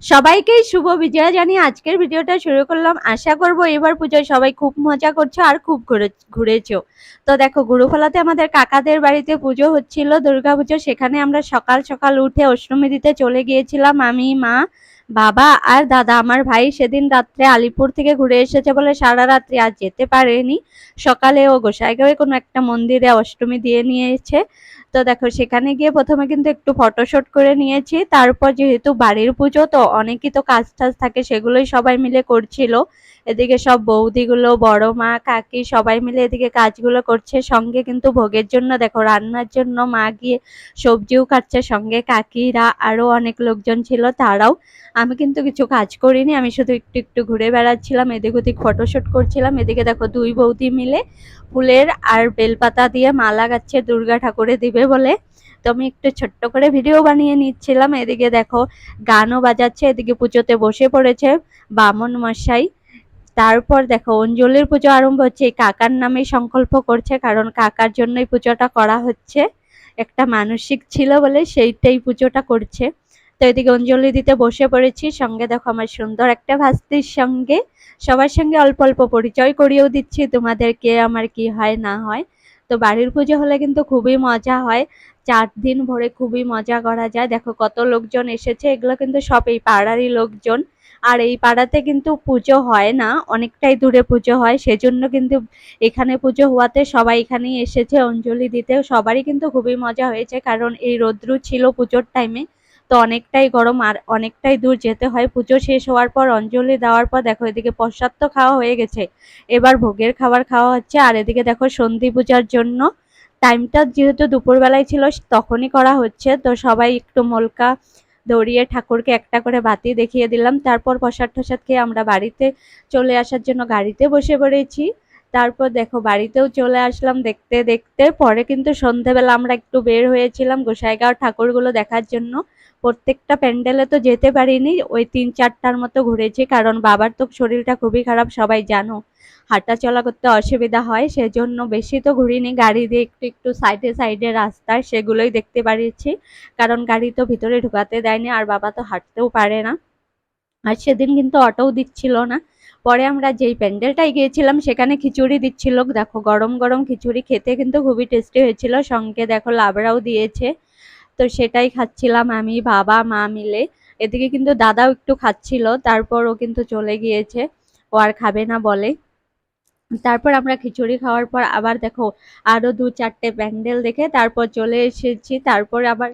সবাইকেই শুভ বিজয়া জানিয়ে আজকের ভিডিওটা শুরু করলাম। আশা করব এবার পুজোয় সবাই খুব মজা করছো আর খুব ঘুরেছো। তো দেখো, গুরুফলাতে আমাদের কাকাদের বাড়িতে পুজো হচ্ছিল, দুর্গাপুজো। সেখানে আমরা সকাল সকাল উঠে অষ্টমী দিতে চলে গিয়েছিলাম। আমি, মা, বাবা আর দাদা। আমার ভাই সেদিন রাত্রে আলিপুর থেকে ঘুরে এসেছে বলে সারা রাত্রি আর যেতে পারেনি। সকালে ও গোসাইগাঁওয়ে কোনো একটা মন্দিরে অষ্টমী দিয়ে নিয়েছে। তো দেখো, সেখানে গিয়ে প্রথমে কিন্তু একটু ফটোশুট করে নিয়েছি। তারপর যেহেতু বাড়ির পুজো, তো অনেকই তো কাজ টাজ থাকে, সেগুলোই সবাই মিলে করছিল। এদিকে সব বৌদিগুলো, বড় মা, কাকি সবাই মিলে এদিকে কাজগুলো করছে। সঙ্গে কিন্তু ভোগের জন্য দেখো, রান্নার জন্য মা গিয়ে সবজিও কাটছে, সঙ্গে কাকিরা আরো অনেক লোকজন ছিল তারাও। আমি কিন্তু কিছু কাজ করিনি, আমি শুধু একটু একটু ঘুরে বেড়াচ্ছিলাম, এদিক ওদিক ফটোশুট করছিলাম। এদিকে দেখো, দুই বৌদি মিলে ফুলের আর বেলপাতা দিয়ে মালা গাচ্ছে দুর্গা ঠাকুরে দিবে বলে। তো আমি একটু ছোট্ট করে ভিডিও বানিয়ে নিচ্ছিলাম। এদিকে দেখো, গানও বাজাচ্ছে, এদিকে পুজোতে বসে পড়েছে বামন মশাই। তারপর দেখো, অঞ্জলির পুজো আরম্ভ হচ্ছে। এই কাকার নামে সংকল্প করছে, কারণ কাকার জন্যই পুজোটা করা হচ্ছে। একটা মানসিক ছিল বলে সেইটাই পুজোটা করছে। তো এদিকে অঞ্জলি দিতে বসে পড়েছি। সঙ্গে দেখো, আমার সুন্দর একটা ভাস্তির সঙ্গে সবার সঙ্গে অল্প অল্প পরিচয় করিয়েও দিচ্ছি তোমাদেরকে, আমার কি হয় না হয়। তো বাড়ির পুজো হলে কিন্তু খুবই মজা হয়, 4 দিন ভরে খুবই মজা করা যায়। দেখো কত লোকজন এসেছে, এগুলো কিন্তু সব এই পাড়ারই লোকজন। আর এই পাড়াতে কিন্তু পুজো হয় না, অনেকটাই দূরে পুজো হয়, সেজন্য কিন্তু এখানে পুজো হওয়াতে সবাই এখানেই এসেছে অঞ্জলি দিতে। সবারই কিন্তু খুবই মজা হয়েছে, কারণ এই রৌদ্র ছিল পুজোর টাইমে, তো অনেকটাই গরম আর অনেকটাই দূর যেতে হয়। পুজো শেষ হওয়ার পর অঞ্জলি দেওয়ার পর দেখো, এদিকে প্রসাদ তো খাওয়া হয়ে গেছে, এবার ভোগের খাবার খাওয়া হচ্ছে। আর এদিকে দেখো, সন্ধি পূজার জন্য টাইমটা যেহেতু দুপুরবেলায় ছিল, তখনই করা হচ্ছে। তো সবাই একটু মলকা ধরিয়ে ঠাকুরকে একটা করে বাতি দেখিয়ে দিলাম। তারপর প্রসাদ টসাদ খেয়ে আমরা বাড়িতে চলে আসার জন্য গাড়িতে বসে পড়েছি। তারপর দেখো, বাড়িতেও চলে আসলাম দেখতে দেখতে। পরে কিন্তু সন্ধেবেলা আমরা একটু বের হয়েছিলাম গোসাইগাঁও ঠাকুরগুলো দেখার জন্য। প্রত্যেকটা প্যান্ডেলে তো যেতে পারিনি, ওই 3-4টার মতো ঘুরেছি, কারণ বাবার তো শরীরটা খুবই খারাপ, সবাই জানো, হাঁটা চলা করতে অসুবিধা হয়, সেজন্য বেশি তো ঘুরিনি। গাড়ি দিয়ে একটু একটু সাইডে সাইডে রাস্তায় সেগুলোই দেখতে পারিয়েছি, কারণ গাড়ি তো ভিতরে ঢুকাতে দেয়নি, আর বাবা তো হাঁটতেও পারে না। আর সেদিন কিন্তু অটোও দিচ্ছিল না। পরে আমরা যেই প্যান্ডেলটায় গিয়েছিলাম সেখানে খিচুড়ি দিচ্ছিল। দেখো, গরম গরম খিচুড়ি খেতে কিন্তু খুবই টেস্টি হয়েছিল, সঙ্গে দেখো লাবড়াও দিয়েছে। তো সেটাই খাচ্ছিলাম আমি, বাবা, মা মিলে। এদিকে কিন্তু দাদাও একটু খাচ্ছিল, তারপর ও কিন্তু চলে গিয়েছে, ও আর খাবে না বলে। তারপর আমরা খিচুড়ি খাওয়ার পর আবার দেখো, আরো 2-4টে প্যান্ডেল দেখে তারপর চলে এসেছি। তারপর আবার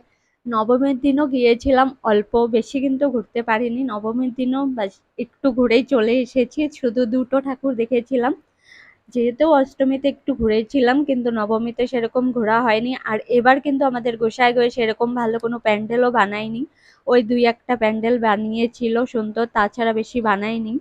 নবমীর দিনও গিয়েছিলাম, অল্প বেশি কিন্তু ঘুরতে পারিনি। নবমীর দিনও একটু ঘুরেই চলে এসেছি, শুধু 2টো ঠাকুর দেখেছিলাম। যেহেতু অষ্টমীতে একটু ঘুরেছিলাম, কিন্তু নবমীতে সেরকম ঘোরা হয়নি। আর এবার কিন্তু আমাদের গোসাইগাঁওয়ে সেরকম ভালো কোনো প্যান্ডেলও বানায়নি, ওই 2-1টা প্যান্ডেল বানিয়েছিল সুন্দর, তাছাড়া বেশি বানায়নি।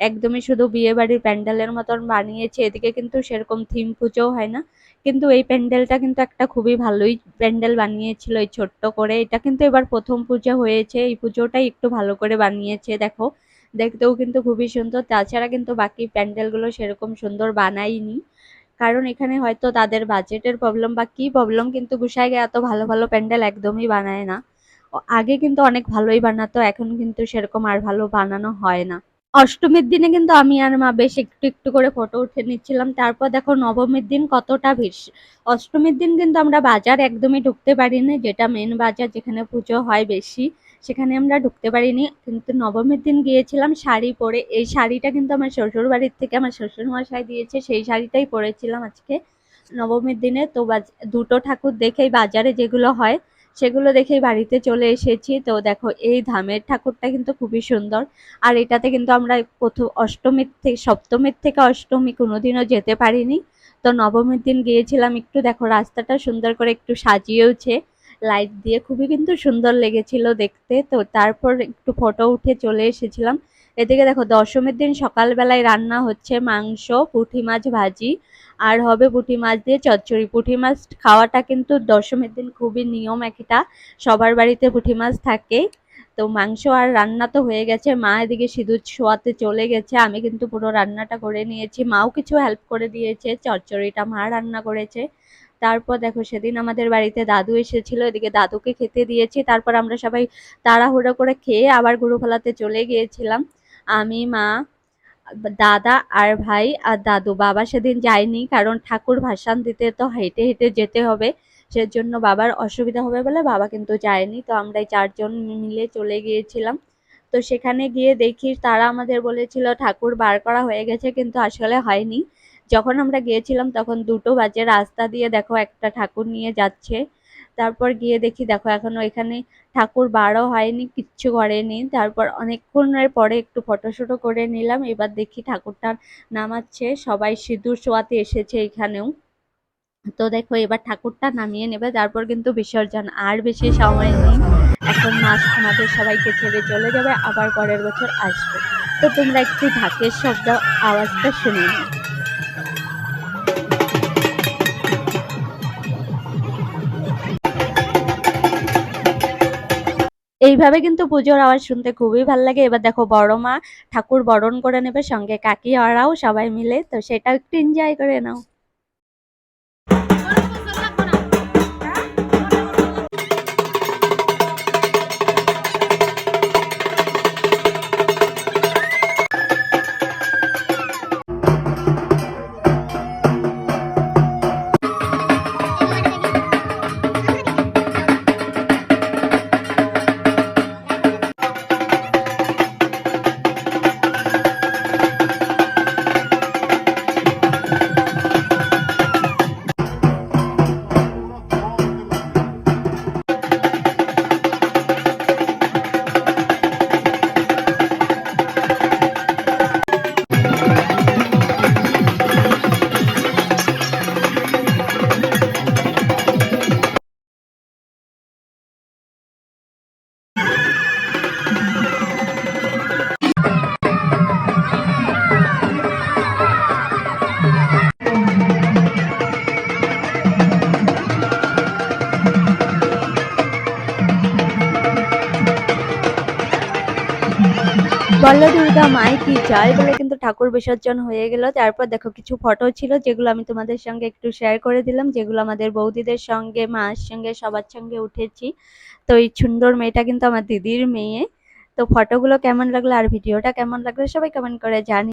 একদমই শুধু বিয়ে বাড়ির প্যান্ডেলের মতন বানিয়েছে। এদিকে কিন্তু সেরকম থিম পুজোও হয় না, কিন্তু এই প্যান্ডেলটা কিন্তু একটা খুবই ভালোই প্যান্ডেল বানিয়েছিল, এই ছোট্ট করে। এটা কিন্তু এবার প্রথম পুজো হয়েছে, এই পুজোটাই একটু ভালো করে বানিয়েছে। দেখো, দেখতেও কিন্তু খুবই সুন্দর। তাছাড়া কিন্তু বাকি প্যান্ডেলগুলো সেরকম সুন্দর বানায়নি, কারণ এখানে হয়তো তাদের বাজেটের প্রবলেম বা কি প্রবলেম, কিন্তু গোসাইগাঁও এত ভালো ভালো প্যান্ডেল একদমই বানায় না। আগে কিন্তু অনেক ভালোই বানাতো, এখন কিন্তু সেরকম আর ভালো বানানো হয় না। অষ্টমীর দিনে কিন্তু আমি আর মা বেশ একটু একটু করে ফটো উঠে নিচ্ছিলাম। তারপর দেখো, নবমীর দিন কতটা ভিড়। অষ্টমীর দিন কিন্তু আমরা বাজার একদমই ঢুকতে পারিনি, যেটা মেন বাজার যেখানে পুজো হয় বেশি, সেখানে আমরা ঢুকতে পারিনি। কিন্তু নবমীর দিন গিয়েছিলাম শাড়ি পরে। এই শাড়িটা কিন্তু আমার শ্বশুর বাড়ির থেকে আমার শ্বশুর মশাই দিয়েছে, সেই শাড়িটাই পরেছিলাম আজকে নবমীর দিনে। তো 2টো ঠাকুর দেখেই বাজারে যেগুলো হয় সেগুলো দেখেই বাড়িতে চলে এসেছি। তো দেখো, এই ধামের ঠাকুরটা কিন্তু খুবই সুন্দর। আর এটাতে কিন্তু আমরা প্রথম অষ্টমীর থেকে সপ্তমীর থেকে অষ্টমী কোনোদিনও যেতে পারিনি। তো নবমীর দিন গিয়েছিলাম একটু। দেখো, রাস্তাটা সুন্দর করে একটু সাজিয়েওছে লাইট দিয়ে, খুবই কিন্তু সুন্দর লেগেছিল দেখতে। তো তারপর একটু ফটো উঠে চলে এসেছিলাম। এদিকে দেখো, দশমীর দিন সকালবেলায় রান্না হচ্ছে মাংস, পুঁটি মাছ ভাজি, আর হবে পুঁটি মাছ দিয়ে চচ্চড়ি। পুঁটি মাছ খাওয়াটা কিন্তু দশমীর দিন খুবই নিয়ম একটা, সবার বাড়িতে পুঁটি মাছ থাকে। তো মাংস আর রান্না তো হয়ে গেছে, মা এদিকে সিঁদুর ছোঁয়াতে চলে গেছে, আমি কিন্তু পুরো রান্নাটা করে নিয়েছি। মাও কিছু হেল্প করে দিয়েছে, চচ্চড়িটা মা রান্না করেছে। তারপর দেখো সেদিন আমাদের বাড়িতে দাদু এসেছিল, এদিকে দাদুকে খেতে দিয়েছি, তারপর আমরা সবাই তাড়াহুড়ো করে খেয়ে আবার গরু ফেলাতে চলে গিয়েছিলাম। আমি, মা, দাদা আর ভাই আর দাদু। বাবা সেদিন যায়নি, কারণ ঠাকুর ভাসান দিতে তো হেঁটে হেঁটে যেতে হবে, সেজন্য বাবার অসুবিধা হবে বলে বাবা কিন্তু যায়নি। তো আমরা এই 4 জন মিলে চলে গিয়েছিলাম। তো সেখানে গিয়ে দেখি তারা আমাদের বলেছিল ঠাকুর বার করা হয়ে গেছে, কিন্তু আসলে হয়নি। যখন আমরা গিয়েছিলাম তখন 2টো বাজে, রাস্তা দিয়ে দেখো একটা ঠাকুর নিয়ে যাচ্ছে। তারপর গিয়ে দেখি দেখো এখনো এখানে ঠাকুর বারও হয়নি, কিচ্ছু করেনি। তারপর অনেকক্ষণের পরে একটু ফটোশুটও করে নিলাম। এবার দেখি ঠাকুরটা নামাচ্ছে, সবাই সিঁদুর ছোঁয়াতে এসেছে এখানেও। তো দেখো এবার ঠাকুরটা নামিয়ে নেবে, তারপর কিন্তু বিসর্জন। আর বেশি সময় নেই, এখন মাস আমাদের সবাইকে ছেড়ে চলে যাবে, আবার পরের বছর আসবে। তো তোমরা একটু ঢাকের শব্দ আওয়াজটা শুনে নাও। এইভাবে কিন্তু পুজোর আওয়াজ শুনতে খুবই ভাল লাগে। এবার দেখো বড় মা ঠাকুর বরণ করে নেবে, সঙ্গে কাকিমারাও সবাই মিলে, তো সেটা একটু এনজয় করে নাও। বলো দুর্গা মাই কি জয় বলে কিন্তু ঠাকুর বিসর্জন হয়ে গেল। তারপর দেখো কিছু ফটো ছিল যেগুলো আমি তোমাদের সঙ্গে একটু শেয়ার করে দিলাম, যেগুলো আমাদের বৌদিদের সঙ্গে, মার সঙ্গে, সবার সঙ্গে উঠেছি। তো এই সুন্দর মেয়েটা কিন্তু আমার দিদির মেয়ে। তো ফটোগুলো কেমন লাগলো আর ভিডিওটা কেমন লাগলো সবাই কমেন্ট করে জানি।